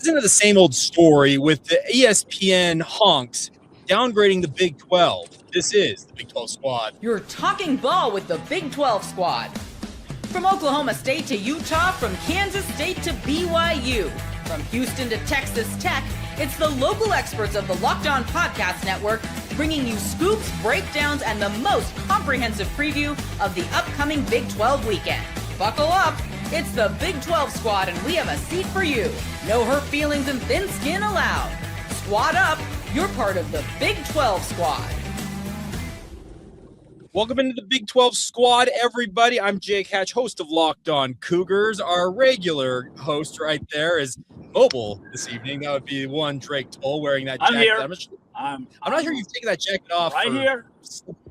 Listen to the same old story with the ESPN honks downgrading the Big 12. This is the Big 12 squad. You're talking ball with the Big 12 squad. From Oklahoma State to Utah, from Kansas State to BYU, from Houston to Texas Tech, it's the local experts of the Locked On Podcast Network bringing you scoops, breakdowns, and the most comprehensive preview of the upcoming Big 12 weekend. Buckle up. It's the Big 12 squad, and we have a seat for you. No hurt feelings and thin skin allowed. Squad up. You're part of the Big 12 squad. Welcome into the Big 12 squad, everybody. I'm Jake Hatch, host of Locked On Cougars. Our regular host right there is mobile this evening. That would be one Drake Toll wearing that jacket. I'm here. I'm not sure you've taken that jacket off. Right here.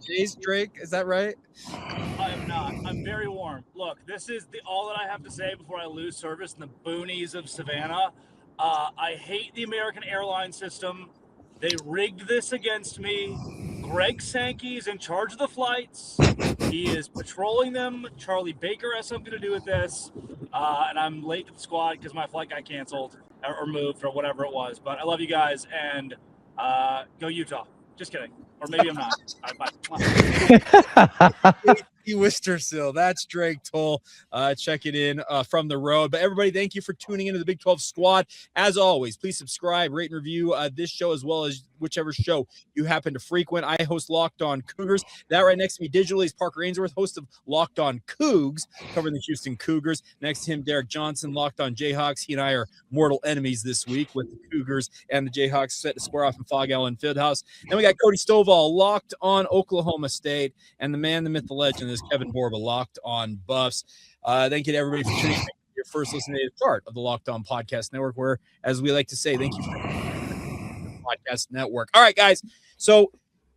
Days, Drake, is that right? I am not. I'm very warm. Look, this is all that I have to say before I lose service in the boonies of Savannah. I hate the American airline system. They rigged this against me. Greg Sankey's in charge of the flights. He is patrolling them. Charlie Baker has something to do with this. And I'm late to the squad because my flight got canceled or moved or whatever it was. But I love you guys, and go Utah. Just kidding. Or maybe I'm not. All right, bye. Wistersill. That's Drake Toll checking in from the road. But everybody, thank you for tuning into the Big 12 squad. As always, please subscribe, rate, and review this show as well as whichever show you happen to frequent. I host Locked On Cougars. That right next to me digitally is Parker Ainsworth, host of Locked On Cougs, covering the Houston Cougars. Next to him, Derek Johnson, Locked On Jayhawks. He and I are mortal enemies this week with the Cougars and the Jayhawks set to square off in Fog Allen Fieldhouse. Then we got Cody Stovall, Locked On Oklahoma State, and the man, the myth, the legend is Kevin Borba, Locked On Buffs. Thank you to everybody for tuning in. Your first listening part of the Locked On Podcast Network, where, as we like to say, thank you for the Podcast Network. All right, guys. So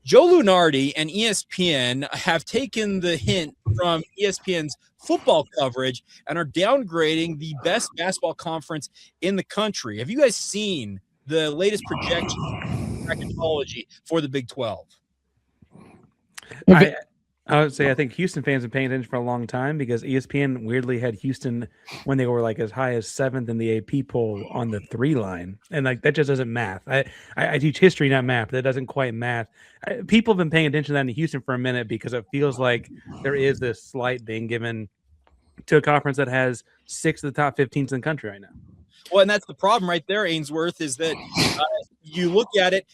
Joe Lunardi and ESPN have taken the hint from ESPN's football coverage and are downgrading the best basketball conference in the country. Have you guys seen the latest projection bracketology for the Big 12? I would say I think Houston fans have been paying attention for a long time because ESPN weirdly had Houston when they were like as high as 7th in the AP poll on the 3 line. And like that just doesn't math. I teach history, not math. That doesn't quite math. People have been paying attention to that in Houston for a minute because it feels like there is this slight being given to a conference that has 6 of the top 15s in the country right now. Well, and that's the problem right there, Ainsworth, is that you look at it,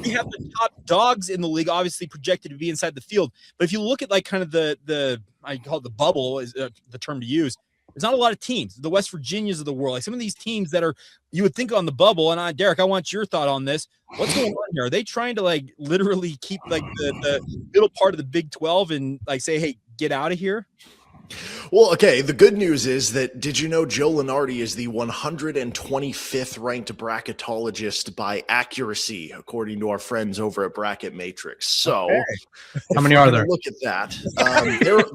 we have the top dogs in the league, obviously projected to be inside the field. But if you look at like kind of the I call it the bubble is the term to use. There's not a lot of teams, the West Virginias of the world, like some of these teams that are you would think on the bubble. And Derek, I want your thought on this. What's going on here? Are they trying to like literally keep like the middle part of the Big 12 and like say, hey, get out of here? Well, okay, the good news is that did you know Joe Lunardi is the 125th ranked bracketologist by accuracy, according to our friends over at Bracket Matrix. So how many are there? Look at that.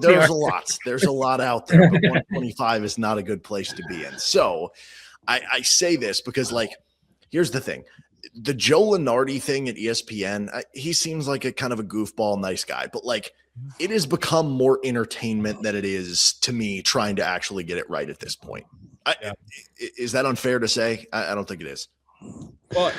There's a lot. There's a lot out there, but 125 is not a good place to be in. So I say this because, like, here's the thing. The Joe Lunardi thing at ESPN, he seems like a kind of a goofball, nice guy, but like it has become more entertainment than it is to me trying to actually get it right at this point. Is that unfair to say? I don't think it is. Well,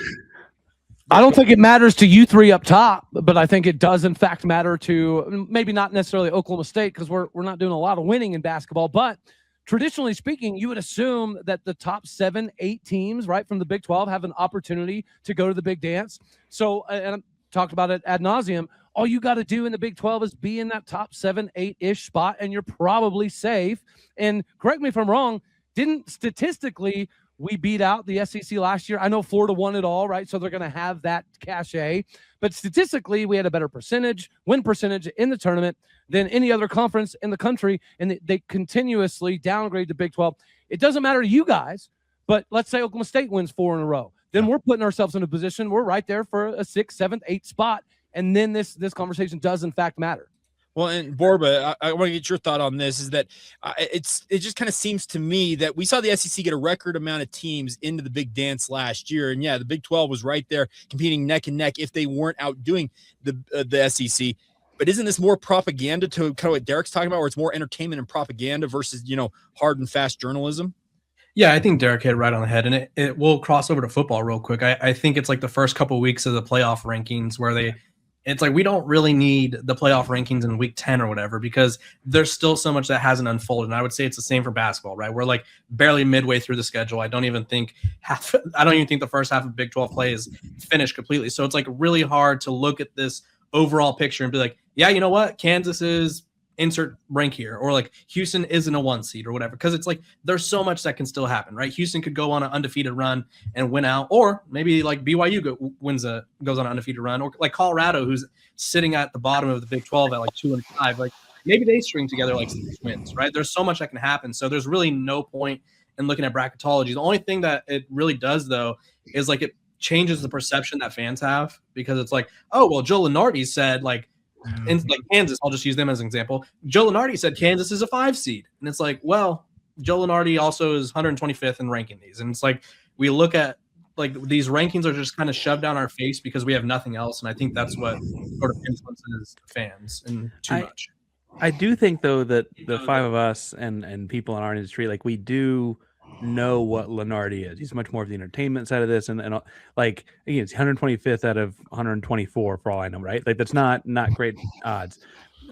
I don't think it matters to you three up top, but I think it does in fact matter to maybe not necessarily Oklahoma State because we're not doing a lot of winning in basketball, but traditionally speaking, you would assume that the top 7-8 teams, right, from the Big 12 have an opportunity to go to the big dance. So, and I talked about it ad nauseum, all you got to do in the Big 12 is be in that top 7-8-ish spot, and you're probably safe. And correct me if I'm wrong, didn't statistically we beat out the SEC last year? I know 4-1 it all, right? So they're going to have that cachet. But statistically, we had a better win percentage in the tournament than any other conference in the country, and they continuously downgrade the Big 12. It doesn't matter to you guys, but let's say Oklahoma State wins 4 in a row. Then we're putting ourselves in a position we're right there for a 6th, 7th, 8th spot, and then this conversation does, in fact, matter. Well, and Borba, I want to get your thought on this, is that it just kind of seems to me that we saw the SEC get a record amount of teams into the big dance last year. And, yeah, the Big 12 was right there competing neck and neck if they weren't outdoing the SEC. But isn't this more propaganda to kind of what Derek's talking about, where it's more entertainment and propaganda versus, hard and fast journalism? Yeah, I think Derek hit it right on the head, and it will cross over to football real quick. I think it's like the first couple of weeks of the playoff rankings where it's like we don't really need the playoff rankings in week 10 or whatever because there's still so much that hasn't unfolded. And I would say it's the same for basketball, right? We're like barely midway through the schedule. I don't even think the first half of Big 12 play is finished completely. So it's like really hard to look at this overall picture and be like, yeah, you know what? Kansas is insert rank here, or like Houston isn't a 1 seed or whatever, because it's like there's so much that can still happen, right? Houston could go on an undefeated run and win out, or maybe like BYU goes on an undefeated run, or like Colorado, who's sitting at the bottom of the Big 12 at like 2-5, like maybe they string together like 6 wins, right? There's so much that can happen, so there's really no point in looking at bracketology. The only thing that it really does though is like it changes the perception that fans have, because it's like, oh well, Joe Lunardi said like Kansas, I'll just use them as an example. Joe Lunardi said Kansas is a 5 seed. And it's like, well, Joe Lunardi also is 125th in ranking these. And it's like, we look at like these rankings are just kind of shoved down our face because we have nothing else. And I think that's what sort of influences fans and too much. I do think though that the 5 of us and people in our industry, like we do know what Lunardi is. He's much more of the entertainment side of this, and like again, it's 125th out of 124 for all I know, right? Like that's not great odds.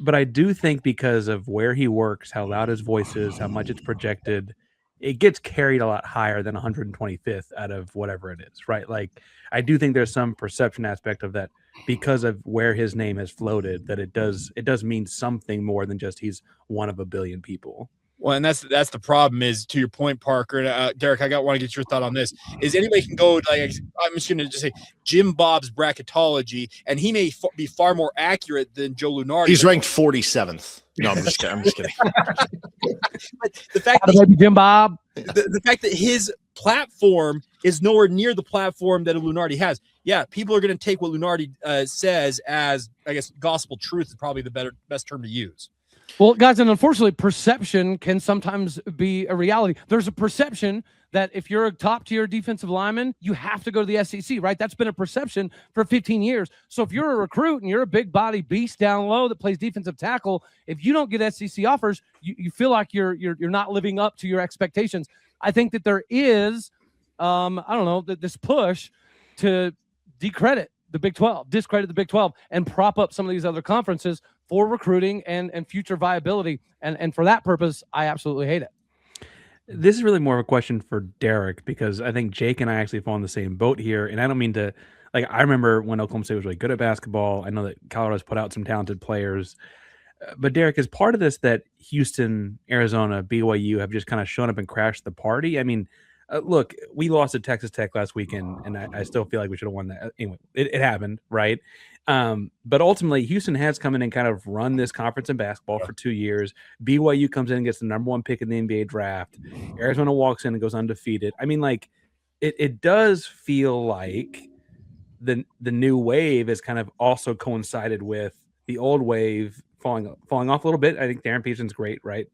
But I do think because of where he works, how loud his voice is, how much it's projected, it gets carried a lot higher than 125th out of whatever it is, right? Like I do think there's some perception aspect of that because of where his name has floated, that it does mean something more than just he's one of a billion people. Well, and that's the problem is, to your point, Parker. Derek, I want to get your thought on this. Is anybody can go, like, I'm just going to just say Jim Bob's bracketology, and he may be far more accurate than Joe Lunardi. He's ranked 47th. No, I'm just kidding. But the fact that Jim Bob, the fact that his platform is nowhere near the platform that a Lunardi has. Yeah, people are going to take what Lunardi says as, I guess, gospel truth is probably the best term to use. Well, guys, and unfortunately, perception can sometimes be a reality. There's a perception that if you're a top-tier defensive lineman, you have to go to the SEC, right? That's been a perception for 15 years. So if you're a recruit and you're a big-body beast down low that plays defensive tackle, if you don't get SEC offers, you feel like you're not living up to your expectations. I think that there is, this push to discredit the Big 12, and prop up some of these other conferences for recruiting and future viability. And for that purpose, I absolutely hate it. This is really more of a question for Derek, because I think Jake and I actually fall in the same boat here. And I don't mean to, like, I remember when Oklahoma State was really good at basketball. I know that Colorado's put out some talented players. But Derek, is part of this that Houston, Arizona, BYU have just kind of shown up and crashed the party? I mean, look, we lost at Texas Tech last weekend, and I still feel like we should have won that. Anyway, it happened, right? But ultimately, Houston has come in and kind of run this conference in basketball for 2 years. BYU comes in and gets the number 1 pick in the NBA draft. Arizona walks in and goes undefeated. I mean, like, it does feel like the new wave has kind of also coincided with the old wave falling off a little bit. I think Darren Peterson's great, right?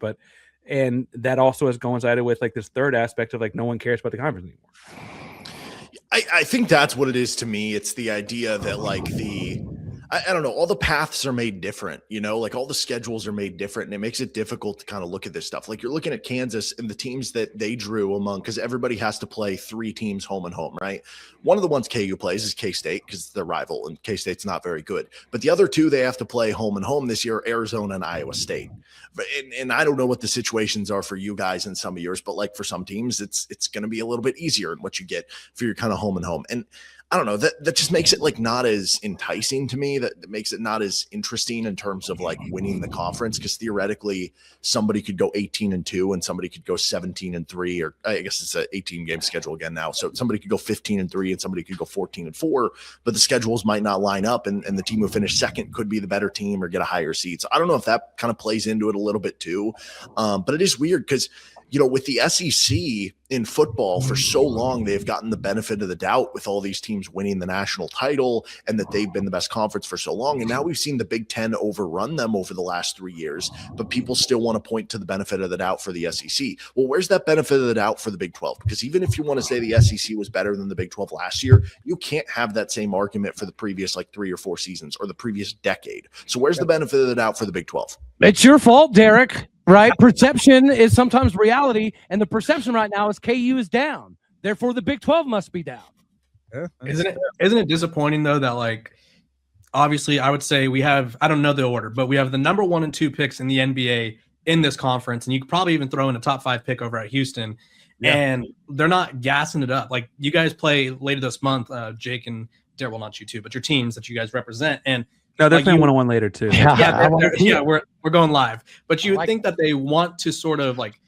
And that also has coincided with like this third aspect of like no one cares about the conference anymore. I think that's what it is to me. It's the idea that like I don't know, all the paths are made different, you know, like all the schedules are made different, and it makes it difficult to kind of look at this stuff. Like you're looking at Kansas and the teams that they drew among, because everybody has to play 3 teams home and home, right? One of the ones KU plays is K-State because it's their rival, and K-State's not very good. But the other 2 they have to play home and home this year, Arizona and Iowa State. And I don't know what the situations are for you guys in some of yours, but like for some teams, it's going to be a little bit easier in what you get for your kind of home and home. And I don't know, that just makes it like not as enticing to me. That makes it not as interesting in terms of like winning the conference, because theoretically somebody could go 18-2 and somebody could go 17-3, or I guess it's an 18-game schedule again now. So somebody could go 15-3 and somebody could go 14-4, but the schedules might not line up, and the team who finished second could be the better team or get a higher seed. So I don't know if that kind of plays into it a little bit too. But it is weird because, you know, with the SEC in football for so long, they've gotten the benefit of the doubt with all these teams winning the national title and that they've been the best conference for so long. And now we've seen the Big Ten overrun them over the last 3 years, but people still want to point to the benefit of the doubt for the SEC. Well, where's that benefit of the doubt for the Big 12? Because even if you want to say the SEC was better than the Big 12 last year, you can't have that same argument for the previous like 3 or 4 seasons or the previous decade. So where's the benefit of the doubt for the Big 12? It's your fault, Derek. Right? Perception is sometimes reality, and the perception right now is KU is down. Therefore, the Big 12 must be down. Yeah, Isn't it disappointing though that like obviously I would say we have, I don't know the order, but we have the number 1 and 2 picks in the NBA in this conference, and you could probably even throw in a top 5 pick over at Houston, and they're not gassing it up. Like you guys play later this month, Jake and Darryl, well, not you two, but your teams that you guys represent, and No, they're like playing 1-on-1 later too. We're going live, but you would think that they want to sort of like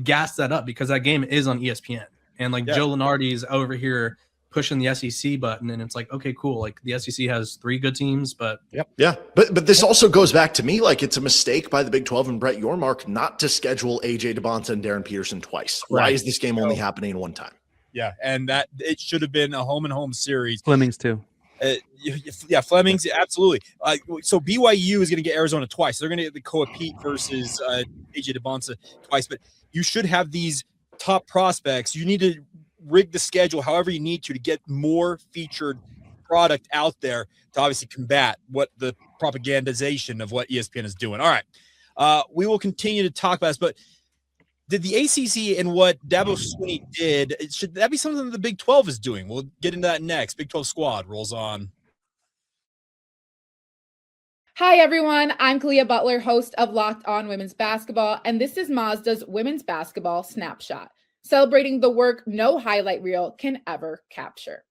gas that up because that game is on ESPN, and like Joe Lunardi's over here pushing the SEC button, and it's like, okay, cool. Like the SEC has 3 good teams, but but this also goes back to me. Like it's a mistake by the Big 12 and Brett Yormark not to schedule AJ DeBonta and Darren Peterson twice. Right. Why is this game only happening one time? Yeah, and that it should have been a home and home series. Fleming's too. Fleming's absolutely. So BYU is going to get Arizona twice. They're going to get the Koa Pete versus AJ DeBonta twice. But you should have these top prospects. You need to rig the schedule however you need to get more featured product out there to obviously combat what the propagandization of what ESPN is doing. All right, we will continue to talk about this, but did the ACC and what Dabo Swinney did, should that be something that the Big 12 is doing? We'll get into that next. Big 12 squad rolls on. Hi, everyone. I'm Kalia Butler, host of Locked On Women's Basketball, and this is Mazda's Women's Basketball Snapshot, celebrating the work no highlight reel can ever capture.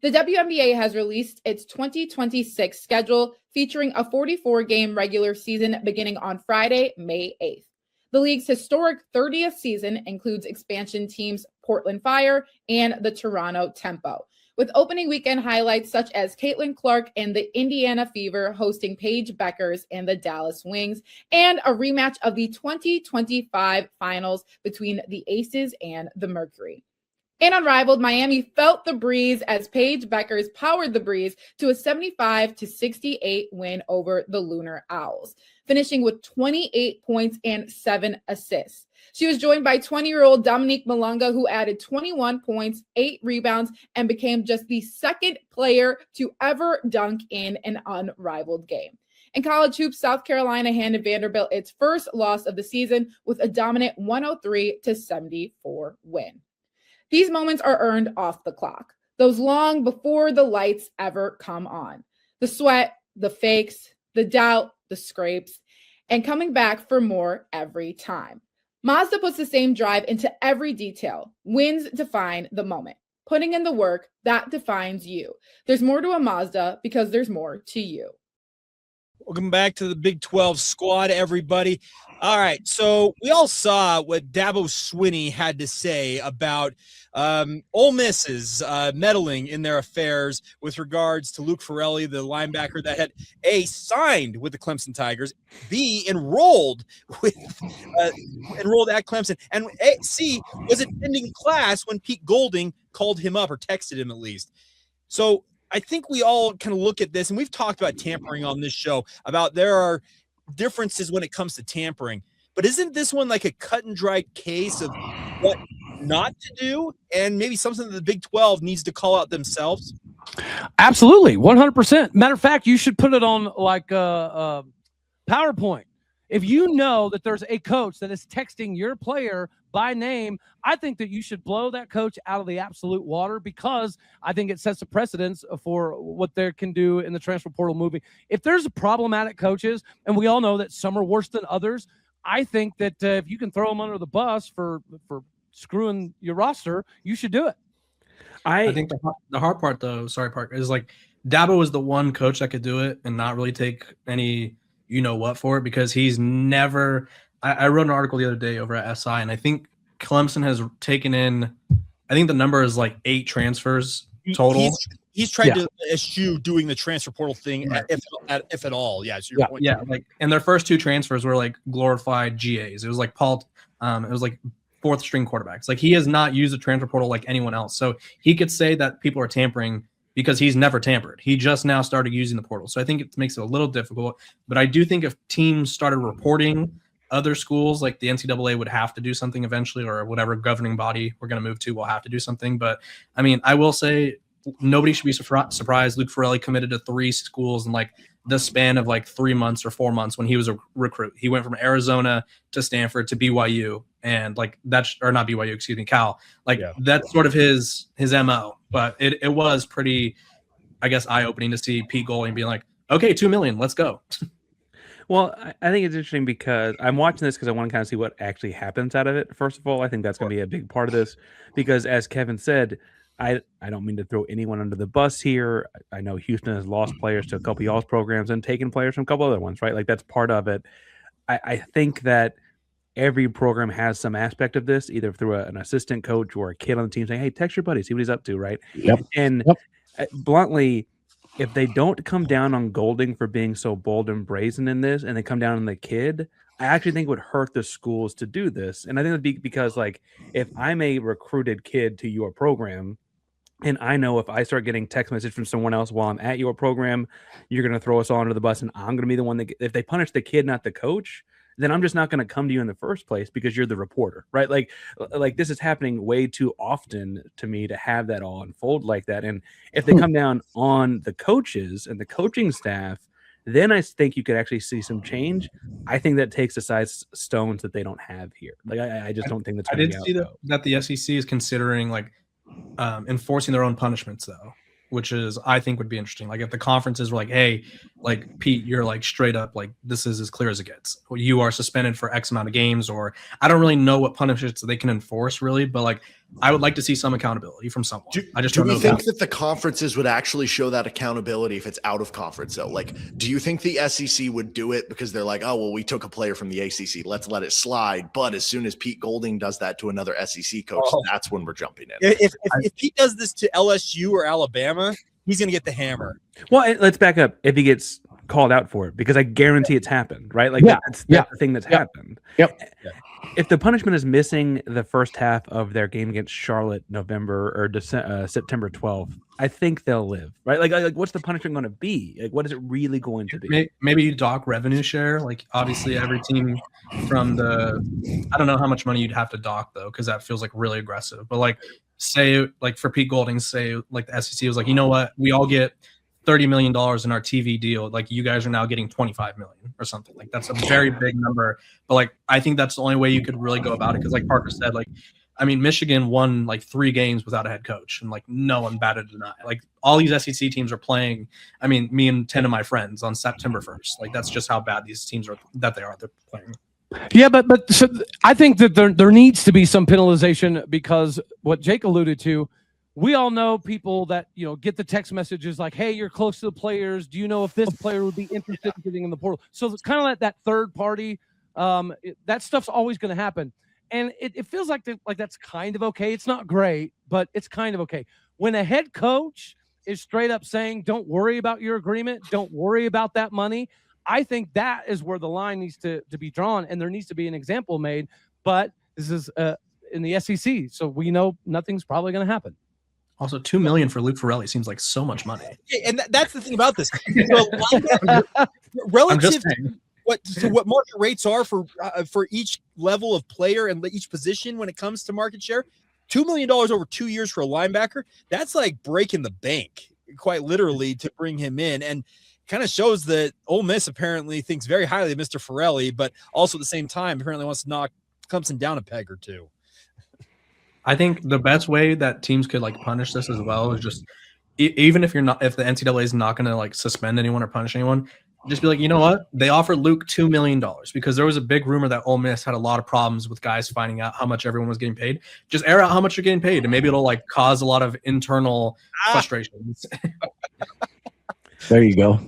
The WNBA has released its 2026 schedule featuring a 44-game regular season beginning on Friday, May 8th. The league's historic 30th season includes expansion teams Portland Fire and the Toronto Tempo, with opening weekend highlights such as Caitlin Clark and the Indiana Fever hosting Paige Beckers and the Dallas Wings, and a rematch of the 2025 finals between the Aces and the Mercury. And unrivaled, Miami felt the breeze as Paige Beckers powered the breeze to a 75-68 win over the Lunar Owls, finishing with 28 points and 7 assists. She was joined by 20-year-old Dominique Malunga, who added 21 points, 8 rebounds, and became just the second player to ever dunk in an unrivaled game. In college hoops, South Carolina handed Vanderbilt its first loss of the season with a dominant 103-74 win. These moments are earned off the clock, those long before the lights ever come on. The sweat, the fakes, the doubt, the scrapes, and coming back for more every time. Mazda puts the same drive into every detail. Wins define the moment. Putting in the work, that defines you. There's more to a Mazda because there's more to you. Welcome back to the Big 12 squad, everybody. All right, so we all saw what Dabo Swinney had to say about Ole Miss's meddling in their affairs with regards to Luke Forelli, the linebacker that had A, signed with the Clemson Tigers, B, enrolled at Clemson, and C, was attending class when Pete Golding called him up or texted him at least. So I think we all kind of look at this, and we've talked about tampering on this show, about there are differences when it comes to tampering. But isn't this one like a cut and dry case of what not to do, and maybe something that the Big 12 needs to call out themselves? Absolutely, 100%. Matter of fact, you should put it on like a PowerPoint. If you know that there's a coach that is texting your player by name, I think that you should blow that coach out of the absolute water, because I think it sets a precedence for what they can do in the transfer portal moving. If there's problematic coaches, and we all know that some are worse than others, I think that if you can throw them under the bus for screwing your roster, you should do it. I think the hard part, though, sorry, Park, is like Dabo was the one coach that could do it and not really take any you-know-what for it, because he's never – I wrote an article the other day over at SI, and I think Clemson has taken in – I think the number is like 8 transfers total. He's tried to eschew doing the transfer portal thing, if at all. Yeah, so your point. Yeah, like, and their first 2 transfers were like glorified GAs. It was like Paul – it was like – 4th string quarterbacks. Like, he has not used the transfer portal like anyone else. So he could say that people are tampering because he's never tampered. He just now started using the portal. So I think it makes it a little difficult. But I do think if teams started reporting other schools, like the NCAA would have to do something eventually, or whatever governing body we're going to move to will have to do something. But I mean, I will say nobody should be surprised. Luke Forelli committed to 3 schools in like the span of like 3 months or 4 months when he was a recruit. He went from Arizona to Stanford to BYU, and like that's, or not BYU, excuse me, Cal. Like that's sort of his MO. But it was pretty, I guess, eye-opening to see Pete Golding being like, okay, $2 million, let's go. Well, I think it's interesting because I'm watching this because I want to kind of see what actually happens out of it. First of all, I think that's going to be a big part of this because, as Kevin said, I don't mean to throw anyone under the bus here. I know Houston has lost players to a couple of y'all's programs and taken players from a couple other ones, right? Like that's part of it. I think that every program has some aspect of this, either through an assistant coach or a kid on the team saying, hey, text your buddy, see what he's up to, right? Yep. And bluntly, if they don't come down on Golding for being so bold and brazen in this, and they come down on the kid, I actually think it would hurt the schools to do this. And I think it'd be because, like, if I'm a recruited kid to your program, and I know if I start getting text message from someone else while I'm at your program, you're going to throw us all under the bus, and I'm going to be the one that, if they punish the kid, not the coach, then I'm just not going to come to you in the first place because you're the reporter, right? Like this is happening way too often to me to have that all unfold like that. And if they come down on the coaches and the coaching staff, then I think you could actually see some change. I think that takes aside stones that they don't have here. Like I just don't think that's. I did see that the SEC is considering like enforcing their own punishments though, which is, I think, would be interesting. Like if the conferences were like, hey, like Pete, you're like straight up, like this is as clear as it gets. You are suspended for X amount of games, or I don't really know what punishments they can enforce really, but like I would like to see some accountability from someone. I just don't know. Do you think that the conferences would actually show that accountability if it's out of conference though? Like, do you think the SEC would do it because they're like, oh, well, we took a player from the ACC, let's let it slide. But as soon as Pete Golding does that to another SEC coach, that's when we're jumping in. If Pete does this to LSU or Alabama, he's going to get the hammer. Well, let's back up. If he gets called out for it, because I guarantee it's happened, right? Like that's the thing that's happened. Yep. If the punishment is missing the first half of their game against Charlotte, November or September 12th, I think they'll live, right? Like what's the punishment going to be? Like, what is it really going to be? Maybe you dock revenue share. Like, obviously, every team from I don't know how much money you'd have to dock though, because that feels like really aggressive. But like, say, like for Pete Golding, say like the SEC was like, you know what, we all get $30 million in our TV deal. Like you guys are now getting 25 million or something. Like that's a very big number. But like, I think that's the only way you could really go about it. Cause like Parker said, like, I mean, Michigan won like 3 games without a head coach and like no one batted an eye. Like all these SEC teams are playing. I mean, me and 10 of my friends on September 1st, like that's just how bad these teams are they're playing. Yeah, but so I think that there needs to be some penalization because what Jake alluded to, we all know people that, you know, get the text messages like, hey, you're close to the players. Do you know if this player would be interested in getting in the portal? So it's kind of like that third party. That stuff's always going to happen. And it feels like that's kind of okay. It's not great, but it's kind of okay. When a head coach is straight up saying, don't worry about your agreement, don't worry about that money, I think that is where the line needs to be drawn, and there needs to be an example made. But this is in the SEC, so we know nothing's probably going to happen. Also, $2 million for Luke Forelli seems like so much money. Yeah, and that's the thing about this. Relative to what market rates are for each level of player and each position when it comes to market share, $2 million over 2 years for a linebacker, that's like breaking the bank, quite literally, to bring him in. And kind of shows that Ole Miss apparently thinks very highly of Mr. Forelli, but also at the same time apparently wants to knock Clemson down a peg or two. I think the best way that teams could like punish this as well is just even if the NCAA is not going to like suspend anyone or punish anyone, just be like, you know what? They offered Luke $2 million because there was a big rumor that Ole Miss had a lot of problems with guys finding out how much everyone was getting paid. Just air out how much you're getting paid, and maybe it'll like cause a lot of internal frustrations. There you go.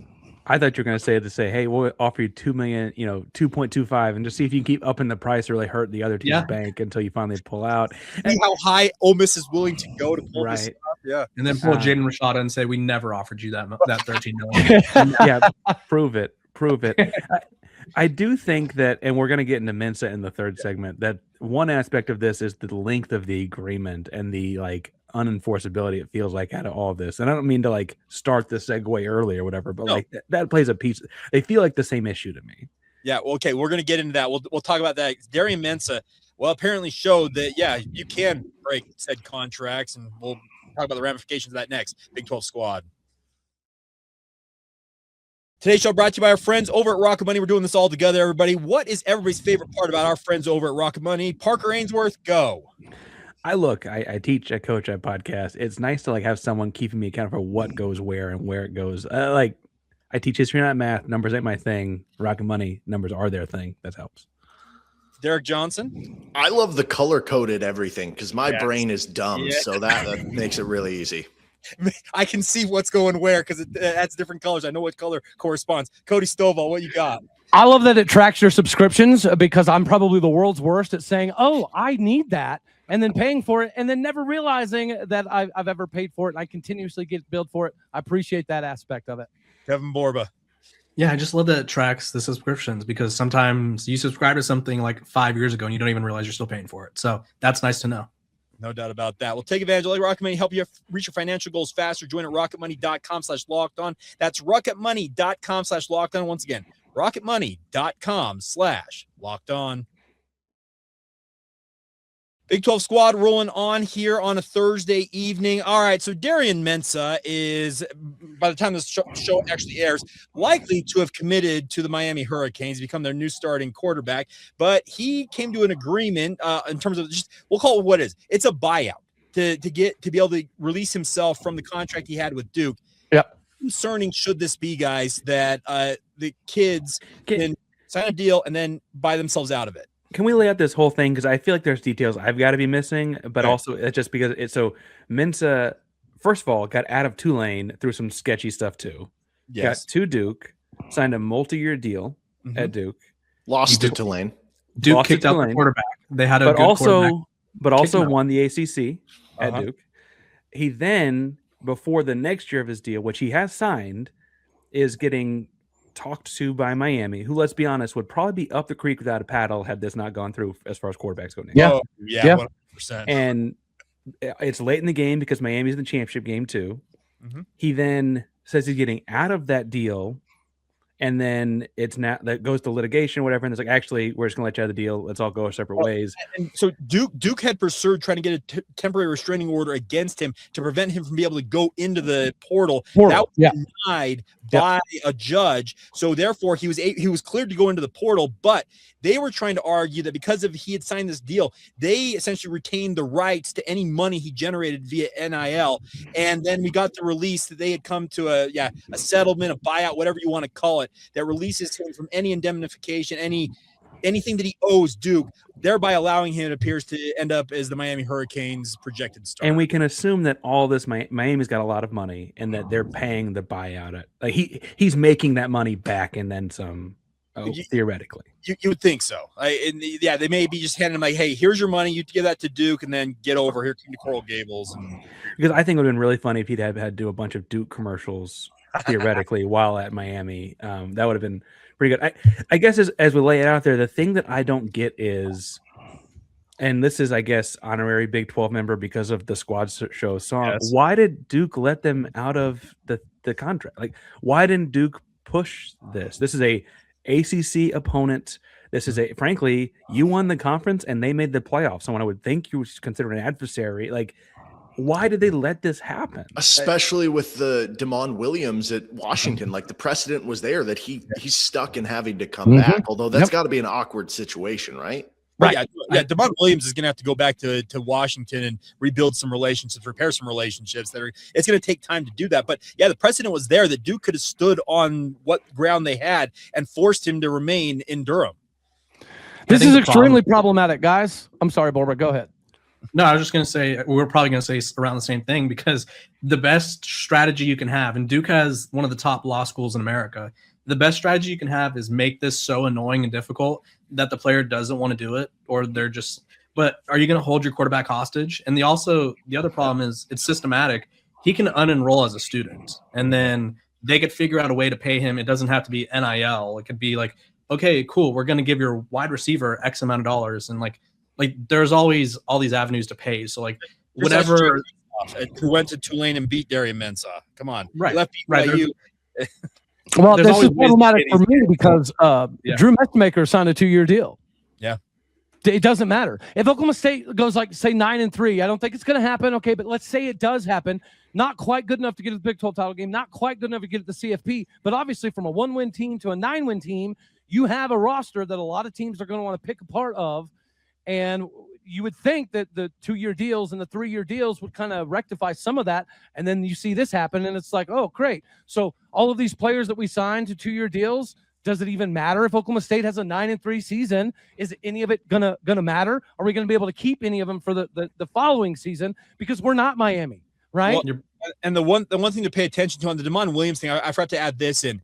I thought you were going to say, hey, we'll offer you $2 million, 2.25, and just see if you can keep upping the price or really hurt the other team's bank until you finally pull out. See how high Ole Miss is willing to go to pull this up. Yeah. And then pull Jaden Rashada and say, we never offered you that $13 million. Yeah, prove it. I do think that, and we're going to get into Mensah in the third segment, that one aspect of this is the length of the agreement and the like unenforceability it feels like out of all of this. And I don't mean to like start the segue early or whatever, but like that plays a piece. They feel like the same issue to me. Yeah. Well, okay. We're going to get into that. We'll talk about that. Darian Mensah, apparently showed that, you can break said contracts, and we'll talk about the ramifications of that next. Big 12 squad. Today's show brought to you by our friends over at Rocket Money. We're doing this all together, everybody. What is everybody's favorite part about our friends over at Rocket Money? Parker Ainsworth, go. I teach, I coach, I podcast. It's nice to have someone keeping me accountable for what goes where and where it goes. I teach history, not math. Numbers ain't my thing. Rocket Money, numbers are their thing. That helps. Derek Johnson. I love the color-coded everything because my brain is dumb, so that makes it really easy. I can see what's going where because it adds different colors. I know what color corresponds. Cody Stovall, what you got? I love that it tracks your subscriptions because I'm probably the world's worst at saying, oh, I need that, and then paying for it, and then never realizing that I've ever paid for it, and I continuously get billed for it. I appreciate that aspect of it. Kevin Borba. Yeah, I just love that it tracks the subscriptions because sometimes you subscribe to something 5 years ago and you don't even realize you're still paying for it. So that's nice to know. No doubt about that. Well, take advantage of Rocket Money, help you reach your financial goals faster. Join at rocketmoney.com/lockedon. That's rocketmoney.com/lockedon. Once again, rocketmoney.com/lockedon. Big 12 squad rolling on here on a Thursday evening. All right, so Darian Mensah is, by the time this show actually airs, likely to have committed to the Miami Hurricanes, become their new starting quarterback. But he came to an agreement in terms of we'll call it what it is. It's a buyout to be able to release himself from the contract he had with Duke. Yep. Concerning should this be, guys, that the kids can sign a deal and then buy themselves out of it? Can we lay out this whole thing? Because I feel like there's details I've got to be missing, but also it's just because it's so Mensah, first of all, got out of Tulane through some sketchy stuff too. Yes. Got to Duke, signed a multi-year deal at Duke. Lost to Tulane. Duke kicked out the quarterback. They had a good quarterback. But also won the ACC at Duke. He then, before the next year of his deal, which he has signed, is getting talked to by Miami, who, let's be honest, would probably be up the creek without a paddle had this not gone through as far as quarterbacks go. Yeah. 100%. And it's late in the game because Miami's in the championship game too. He then says he's getting out of that deal, and then it's not that goes to litigation, whatever. And it's actually, we're just gonna let you out of the deal. Let's all go our separate ways. And so Duke had pursued trying to get a temporary restraining order against him to prevent him from being able to go into the portal. That was denied by a judge. So therefore, he was cleared to go into the portal, but they were trying to argue that because he had signed this deal, they essentially retained the rights to any money he generated via NIL. And then we got the release that they had come to a settlement, a buyout, whatever you want to call it, that releases him from any indemnification, anything that he owes Duke, thereby allowing him, it appears, to end up as the Miami Hurricanes' projected star. And we can assume that all this Miami's got a lot of money and that they're paying the buyout. He's making that money back and then some. Theoretically, you would think so. They may be just handing him hey, here's your money. You give that to Duke, and then get over here to Coral Gables. Because I think it would have been really funny if he'd had to do a bunch of Duke commercials theoretically while at Miami. That would have been pretty good. I guess as we lay it out there, the thing that I don't get is, and this is, I guess, honorary Big 12 member because of the squad show song. Yes. Why did Duke let them out of the contract? Why didn't Duke push this? This is a ACC opponent. This is frankly, you won the conference and they made the playoffs. Someone I would think you would consider an adversary. Why did they let this happen? Especially with the Damon Williams at Washington. The precedent was there that he's stuck in having to come back. Although that's got to be an awkward situation, right? Right. Yeah. Damon Williams is going to have to go back to Washington and rebuild some relationships, repair some relationships. It's going to take time to do that. But yeah, the precedent was there that Duke could have stood on what ground they had and forced him to remain in Durham. This is extremely problematic, guys. I'm sorry, Barbara. Go ahead. No, I was just going to say, we're probably going to say around the same thing because the best strategy you can have, and Duke has one of the top law schools in America, the best strategy you can have is make this so annoying and difficult that the player doesn't want to do it, or but are you going to hold your quarterback hostage? And the other problem is it's systematic. He can unenroll as a student, and then they could figure out a way to pay him. It doesn't have to be NIL. It could be okay, cool, we're going to give your wide receiver X amount of dollars. And there's always all these avenues to pay. So whatever. Who went to Tulane and beat Darian Mensah. Come on. Right. Left by you. Well, this is problematic for me because Drew Messmaker signed a 2-year deal. Yeah. It doesn't matter. If Oklahoma State goes say 9-3, I don't think it's going to happen. Okay, but let's say it does happen. not quite good enough to get to the Big 12 title game, not quite good enough to get to the CFP. But obviously, from a 1-win team to a 9-win team, you have a roster that a lot of teams are going to want to pick apart of. And you would think that the 2-year deals and the 3-year deals would kind of rectify some of that. And then you see this happen, and it's like, oh, great. So all of these players that we signed to 2-year deals, does it even matter if Oklahoma State has a 9-3 season? Is any of it gonna matter? Are we gonna be able to keep any of them for the following season? Because we're not Miami, right? Well, and the one thing to pay attention to on the DeMond Williams thing, I forgot to add this in.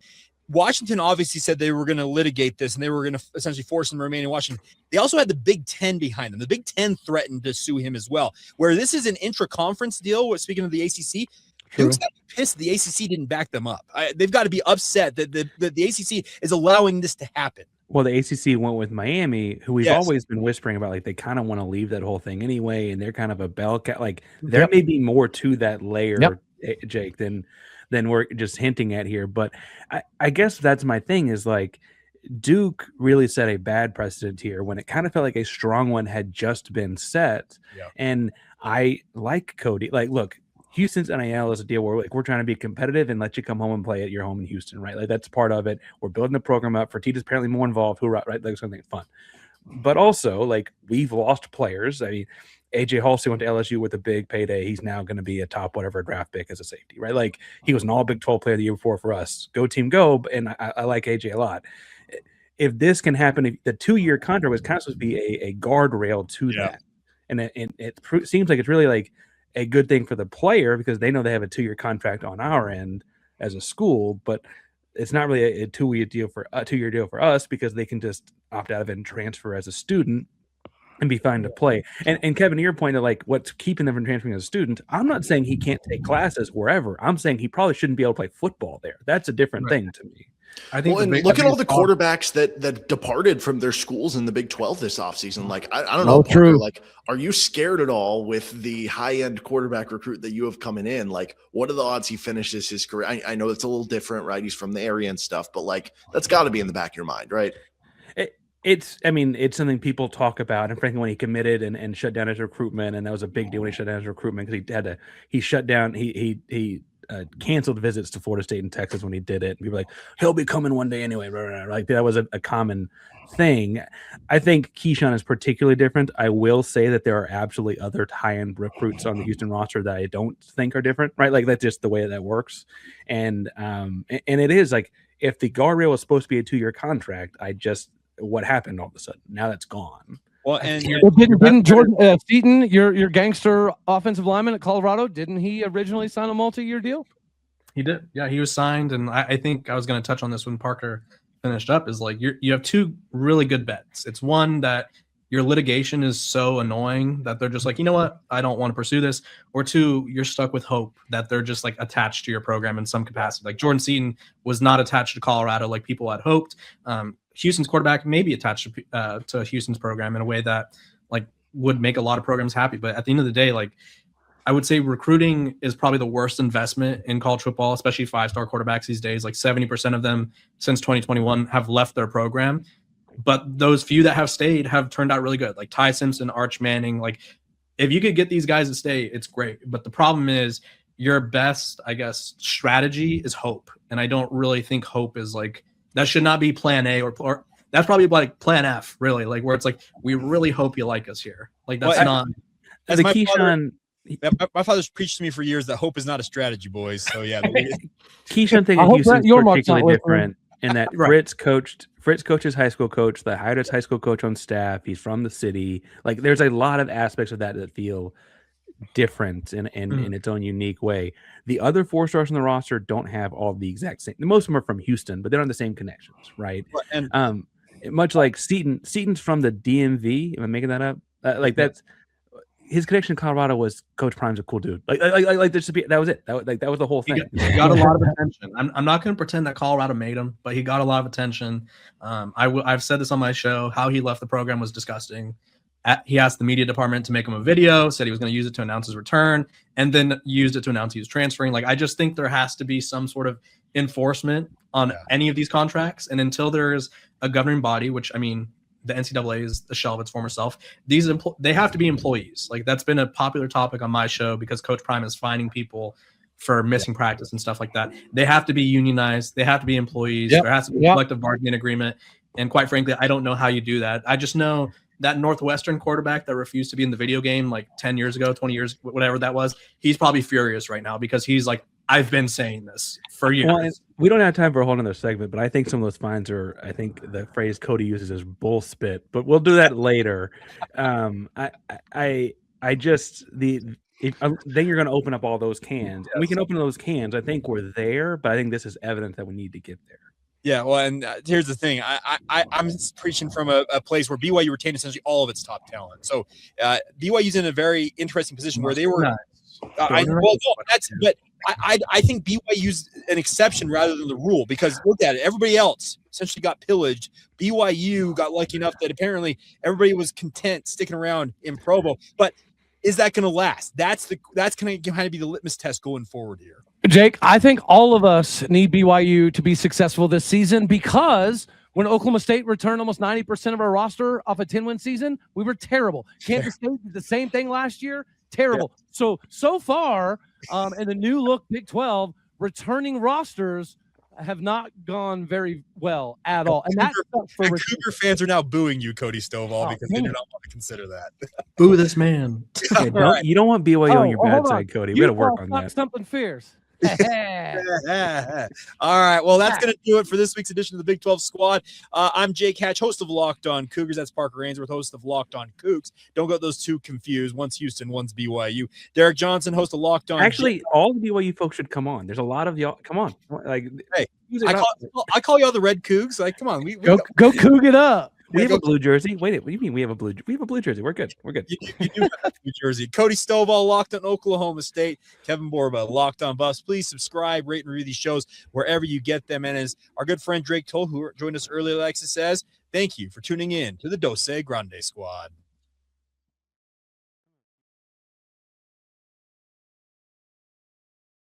Washington obviously said they were going to litigate this and they were going to essentially force him to remain in Washington. They also had the Big Ten behind them. The Big Ten threatened to sue him as well. Where this is an intra-conference deal, speaking of the ACC, Duke's got to be pissed the ACC didn't back them up. They've got to be upset that the ACC is allowing this to happen. Well, the ACC went with Miami, who we've always been whispering about, like they kind of want to leave that whole thing anyway, and they're kind of a bell cat. Like there may be more to that layer, Jake, than we're just hinting at here. But I guess that's my thing is like Duke really set a bad precedent here when it kind of felt like a strong one had just been set. Yeah. And I like Cody. Like, look, Houston's NIL is a deal where like we're trying to be competitive and let you come home and play at your home in Houston, right? Like that's part of it. We're building the program up. Fertitta's apparently more involved. Hoorah, right? Like something fun. But also, like we've lost players. I mean, AJ Halsey went to LSU with a big payday. He's now going to be a top whatever draft pick as a safety, right? Like he was an all Big 12 player the year before for us. Go team, go! And I like AJ a lot. If this can happen, the 2-year contract was kind of supposed to be a guardrail to that, and it seems like it's really like a good thing for the player because they know they have a 2-year contract on our end as a school, but it's not really a 2-year deal for us because they can just opt out of it and transfer as a student and be fine to play. And Kevin, to your point of like what's keeping them from transferring as a student, I'm not saying he can't take classes wherever. I'm saying he probably shouldn't be able to play football there. That's a different thing to me. I think look at all the quarterbacks that departed from their schools in the Big 12 this offseason. Like, I don't know. Parker, like, are you scared at all with the high-end quarterback recruit that you have coming in? Like, what are the odds he finishes his career? I know it's a little different, right? He's from the area and stuff, but like, that's got to be in the back of your mind, right? It's something people talk about. And frankly, when he committed and shut down his recruitment, and that was a big deal when he shut down his recruitment because he shut down, he canceled visits to Florida State and Texas when he did it. People were like, he'll be coming one day anyway. Like that was a common thing. I think Keyshawn is particularly different. I will say that there are absolutely other high-end recruits on the Houston roster that I don't think are different, right? Like that's just the way that works. And it is like if the guardrail was supposed to be a 2-year contract, what happened all of a sudden? Now that's gone. Well, and didn't Jordan Seaton, your gangster offensive lineman at Colorado, didn't he originally sign a multi-year deal? He did. Yeah, he was signed. And I think I was going to touch on this when Parker finished up is like you have 2 really good bets. It's one that your litigation is so annoying that they're just like, you know what? I don't want to pursue this. Or 2, you're stuck with hope that they're just like attached to your program in some capacity. Like Jordan Seaton was not attached to Colorado like people had hoped. Houston's quarterback may be attached to Houston's program in a way that like would make a lot of programs happy. But at the end of the day, like I would say recruiting is probably the worst investment in college football, especially 5-star quarterbacks these days. Like 70% of them since 2021 have left their program. But those few that have stayed have turned out really good. Like Ty Simpson, Arch Manning. Like if you could get these guys to stay, it's great. But the problem is your best, I guess, strategy is hope. And I don't really think hope is like, that should not be plan A or that's probably like plan F, really, like where it's like, we really hope you like us here. Like that's not. As my father's preached to me for years that hope is not a strategy, boys. So yeah. Keyshawn thing in Houston is particularly different in that Fritz coaches high school coach, the hired his high school coach on staff. He's from the city. Like there's a lot of aspects of that feel different in its own unique way. The other 4-stars on the roster don't have all the exact same. Most of them are from Houston, but they don't have the same connections, right? And much like Seaton's from the DMV. Am I making that up? That's his connection to Colorado was Coach Prime's a cool dude. Like there should be, that was it. That was the whole thing. He got a lot of attention. I'm not going to pretend that Colorado made him, but he got a lot of attention. I've said this on my show. How he left the program was disgusting. He asked the media department to make him a video, said he was going to use it to announce his return, and then used it to announce he was transferring. Like, I just think there has to be some sort of enforcement on any of these contracts. And until there's a governing body, which, I mean, the NCAA is the shell of its former self, they have to be employees. Like, that's been a popular topic on my show because Coach Prime is finding people for missing practice and stuff like that. They have to be unionized. They have to be employees. Yep. There has to be a collective bargaining agreement. And quite frankly, I don't know how you do that. I just know that Northwestern quarterback that refused to be in the video game like 10 years ago, 20 years, whatever that was, he's probably furious right now because he's like, I've been saying this for years. Well, we don't have time for a whole other segment, but I think some of those fines are, I think the phrase Cody uses is bull spit, but we'll do that later. Then you're going to open up all those cans. And we can open those cans. I think we're there, but I think this is evidence that we need to get there. Yeah, well, and here's the thing. I'm preaching from a place where BYU retained essentially all of its top talent. So BYU's in a very interesting position where they were. I think BYU's an exception rather than the rule because look at it. Everybody else essentially got pillaged. BYU got lucky enough that apparently everybody was content sticking around in Provo. But is that going to last? That's going to kind of be the litmus test going forward here. Jake, I think all of us need BYU to be successful this season because when Oklahoma State returned almost 90% of our roster off a 10-win season, we were terrible. Kansas State did the same thing last year. Terrible. Yeah. So far, in the new look Big 12, returning rosters have not gone very well at all. And Cougar fans are now booing you, Cody Stovall, because they do not want to consider that. Boo this man. Yeah, you don't want BYU on your bad side, Cody. We got to work on that. Something fierce. All right. Well, that's going to do it for this week's edition of the Big 12 Squad. I'm Jake Hatch, host of Locked On Cougars. That's Parker Ainsworth, host of Locked On Cougs. Don't get those two confused. One's Houston, one's BYU. Derek Johnson, host of Locked On. Actually, all the BYU folks should come on. There's a lot of y'all. Come on. Like, hey, I call y'all the Red Cougs. Like, come on. Go Coug it up. We have a blue jersey. Wait, what do you mean we have a blue jersey? We're good. We're good. You do have a blue jersey. Cody Stovall, Locked On Oklahoma State. Kevin Borba, Locked On Buffs. Please subscribe, rate, and review these shows wherever you get them. And as our good friend Drake Toll, who joined us earlier, likes to says, thank you for tuning in to the Dose Grande Squad.